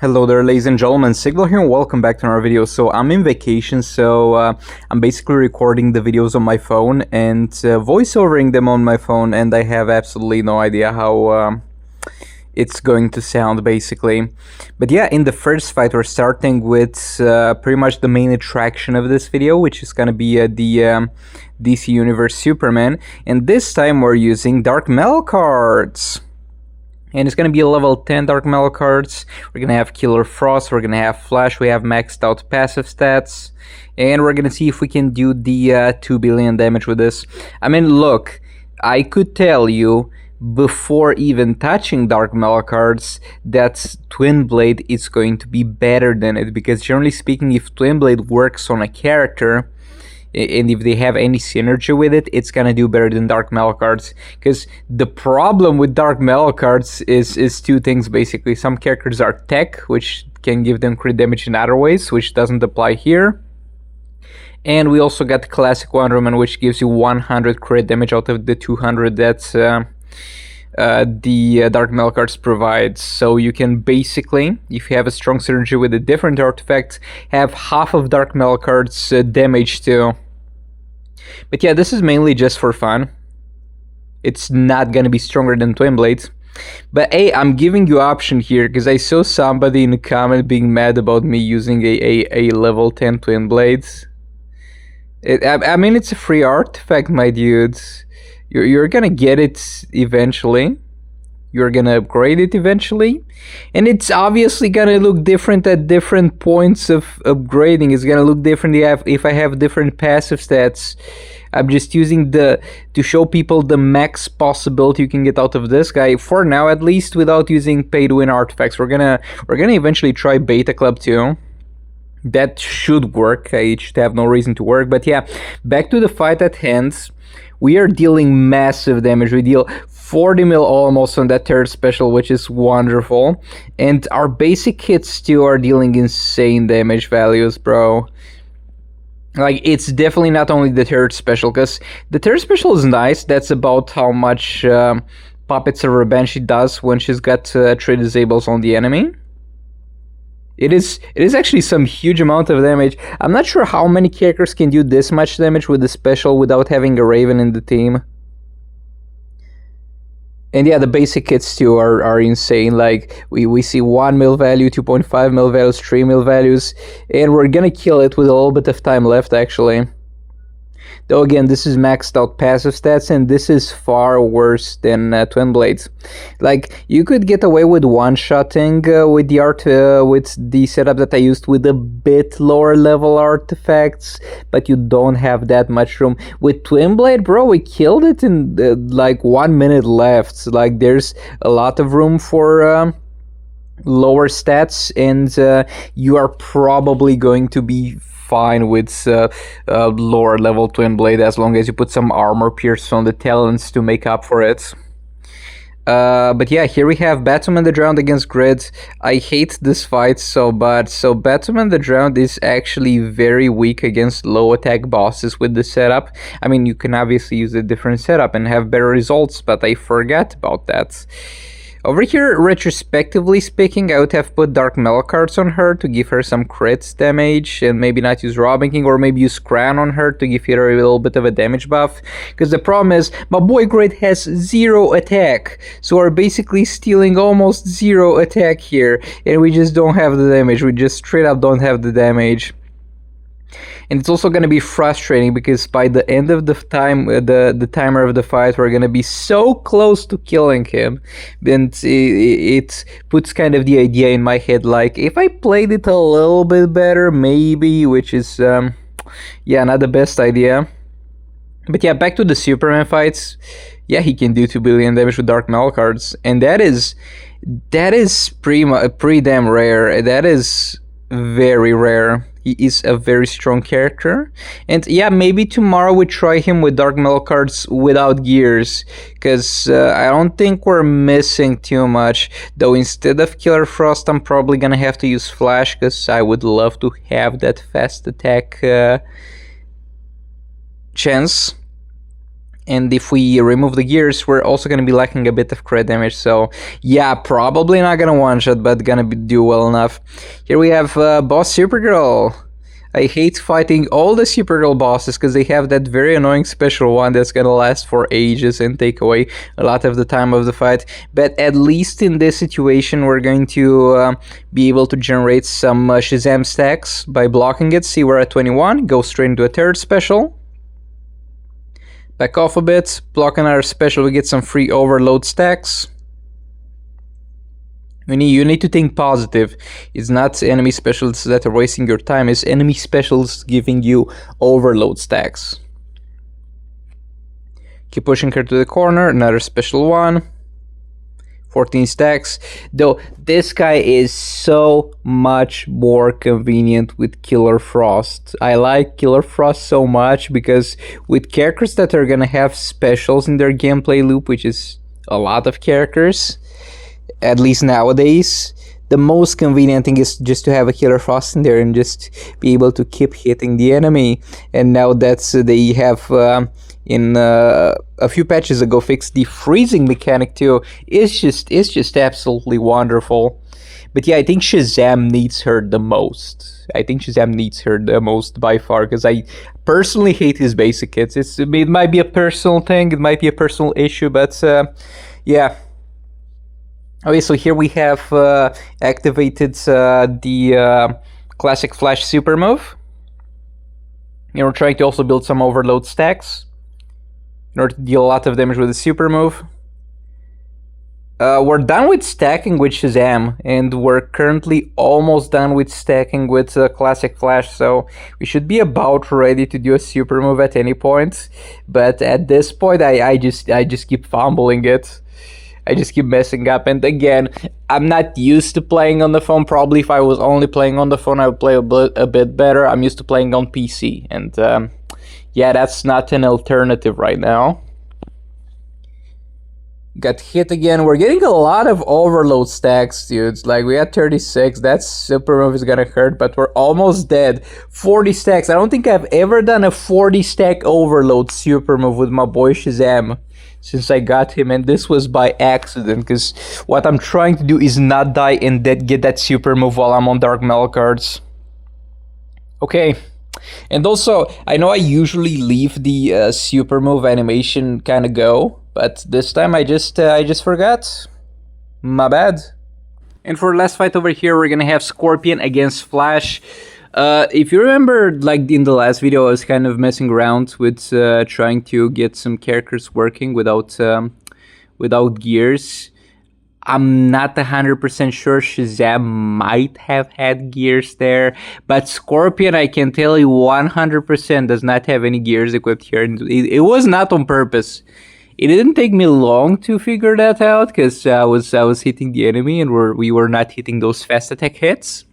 Hello there, ladies and gentlemen, Signal here and welcome back to another video. So I'm in vacation, so I'm basically recording the videos on my phone and voiceovering them on my phone, and I have absolutely no idea how it's going to sound basically. But yeah, in the first fight we're starting with pretty much the main attraction of this video, which is gonna be the DC Universe Superman, and this time we're using Dark Metal cards. And it's going to be a level 10 Dark Metal cards. We're going to have Killer Frost, we're going to have Flash, we have maxed out passive stats. And we're going to see if we can do the 2 billion damage with this. I mean, look, I could tell you before even touching Dark Metal cards that Twin Blade is going to be better than it. Because generally speaking, if Twin Blade works on a character, and if they have any synergy with it, it's gonna do better than Dark Metal cards. Because the problem with Dark Metal cards is two things basically. Some characters are tech, which can give them crit damage in other ways, which doesn't apply here. And we also got Classic Wonder Woman, which gives you 100 crit damage out of the 200 that's the Dark Metal cards provide. So you can basically, if you have a strong synergy with a different artifact, have half of Dark Metal cards damage too. But yeah, this is mainly just for fun. It's not gonna be stronger than Twin Blades. But hey, I'm giving you option here because I saw somebody in the comment being mad about me using a level 10 Twin Blades. I mean, it's a free artifact, my dudes. You're gonna get it eventually. You're gonna upgrade it eventually. And it's obviously gonna look different at different points of upgrading. It's gonna look different if I have different passive stats. I'm just using to show people the max possibility you can get out of this guy, for now at least, without using pay-to-win artifacts. We're gonna eventually try Beta Club too. That should work. It should have no reason to work. But yeah, back to the fight at hand. We are dealing massive damage. We deal 40 mil almost on that third special, which is wonderful. And our basic hits too are dealing insane damage values, bro. Like, it's definitely not only the third special, because the third special is nice. That's about how much Puppets of Revenge she does when she's got 3 disables on the enemy. It is actually some huge amount of damage. I'm not sure how many characters can do this much damage with the special without having a Raven in the team. And yeah, the basic hits too are insane. Like, we see 1 mil value, 2.5 mil values, 3 mil values, and we're gonna kill it with a little bit of time left actually. Though again, this is maxed out passive stats, and this is far worse than Twin Blades. Like, you could get away with one-shotting with the setup that I used with a bit lower level artifacts, but you don't have that much room. With Twin Blade, bro, we killed it in like 1 minute left. Like, there's a lot of room for lower stats, and you are probably going to be fine with lower level Twin Blade, as long as you put some armor pierce on the talents to make up for it. But yeah, here we have Batwoman the Drowned against Grid. I hate this fight so bad. So Batwoman the Drowned is actually very weak against low attack bosses with the setup. I mean, you can obviously use a different setup and have better results, but I forgot about that. Over here, retrospectively speaking, I would have put Dark Metal cards on her to give her some crit damage, and maybe not use Robbing King, or maybe use Crown on her to give her a little bit of a damage buff. Because the problem is, my boy Grid has 0 attack, so we're basically stealing almost 0 attack here, and we just don't have the damage. We just straight up don't have the damage. And it's also going to be frustrating because by the end of the time, the timer of the fight, we're going to be so close to killing him. And it puts kind of the idea in my head, like, if I played it a little bit better, maybe, which is, yeah, not the best idea. But yeah, back to the Superman fights. Yeah, he can do 2 billion damage with Dark Metal cards. And that is pretty damn rare. That is very rare. He is a very strong character. And yeah, maybe tomorrow we try him with Dark Metal cards without gears, because I don't think we're missing too much. Though instead of Killer Frost, I'm probably gonna have to use Flash, because I would love to have that fast attack chance. And if we remove the gears, we're also going to be lacking a bit of crit damage. So yeah, probably not going to one-shot, but going to do well enough. Here we have boss Supergirl. I hate fighting all the Supergirl bosses because they have that very annoying special one that's gonna last for ages and take away a lot of the time of the fight. But at least in this situation, we're going to be able to generate some Shazam stacks by blocking it. See, we're at 21, go straight into a third special. Back off a bit, blocking our special, we get some free overload stacks. You need to think positive. It's not enemy specials that are wasting your time, it's enemy specials giving you overload stacks. Keep pushing her to the corner, another special one. 14 stacks. Though this guy is so much more convenient with Killer Frost. I like Killer Frost so much because with characters that are gonna have specials in their gameplay loop, which is a lot of characters, at least nowadays, the most convenient thing is just to have a Killer Frost in there and just be able to keep hitting the enemy. And now that they have in a few patches ago fixed the freezing mechanic too, it's just absolutely wonderful. But yeah, I think Shazam needs her the most. I think Shazam needs her the most by far, because I personally hate his basic kits. It might be a personal thing, it might be a personal issue, but yeah. Okay, so here we have activated the classic Flash super move. And we're trying to also build some overload stacks in order to deal a lot of damage with the super move. We're done with stacking with Shazam, and we're currently almost done with stacking with classic Flash, so we should be about ready to do a super move at any point. But at this point, I just keep fumbling it. I just keep messing up, and again, I'm not used to playing on the phone. Probably if I was only playing on the phone, I would play a bit better. I'm used to playing on PC, and yeah, that's not an alternative right now. Got hit again. We're getting a lot of overload stacks, dudes. Like, we had 36. That super move is gonna hurt, but we're almost dead. 40 stacks. I don't think I've ever done a 40 stack overload super move with my boy Shazam since I got him, and this was by accident, because what I'm trying to do is not die and get that super move while I'm on Dark Metal cards. Okay. And also, I know I usually leave the super move animation kind of go, but this time I just forgot. My bad. And for the last fight over here, we're gonna have Scorpion against Flash. If you remember, like in the last video, I was kind of messing around with trying to get some characters working without gears. I'm not 100% sure Shazam might have had gears there, but Scorpion, I can tell you 100% does not have any gears equipped here. And it was not on purpose. It didn't take me long to figure that out, because I was hitting the enemy and we were not hitting those fast attack hits.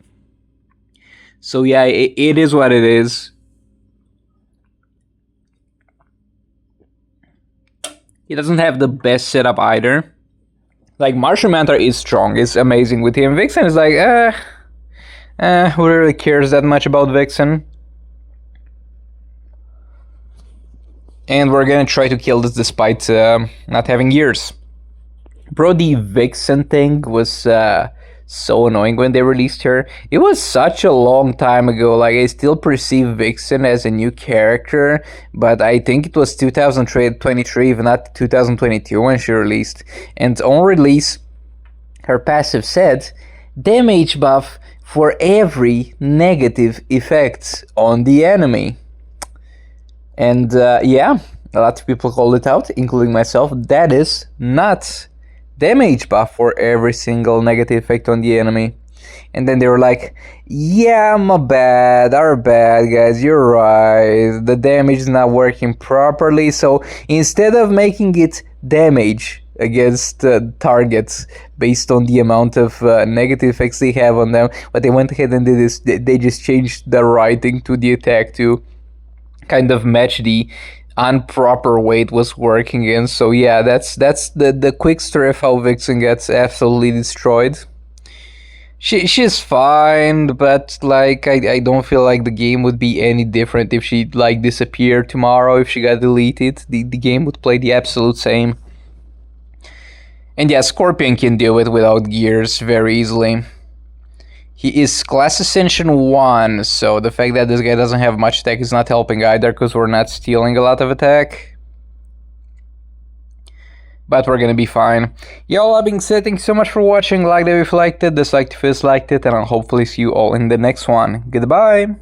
So yeah, it is what it is. He doesn't have the best setup either. Like, Martian Mantra is strong, it's amazing with him. Vixen is like, who really cares that much about Vixen? And we're gonna try to kill this despite not having gears. Bro, the Vixen thing was so annoying when they released her. It was such a long time ago. Like, I still perceive Vixen as a new character, but I think it was 2023, if not 2022, when she released. And on release, her passive said, damage buff for every negative effect on the enemy. And yeah, a lot of people called it out, including myself. That is not damage buff for every single negative effect on the enemy. And then they were like, yeah, my bad, our bad, guys, you're right, the damage is not working properly. So instead of making it damage against targets based on the amount of negative effects they have on them, what they went ahead and did is they just changed the writing to the attack to kind of match the improper way it was working in. So yeah, that's the quick story of how Vixen gets absolutely destroyed. She's fine, but like I don't feel like the game would be any different if she like disappeared tomorrow. If she got deleted, the game would play the absolute same. And yeah, Scorpion can do it without gears very easily. He is class ascension 1, so the fact that this guy doesn't have much attack is not helping either, because we're not stealing a lot of attack. But we're gonna be fine. Yeah, all that being said, thank you so much for watching. Like if you liked it, dislike if you disliked it, and I'll hopefully see you all in the next one. Goodbye!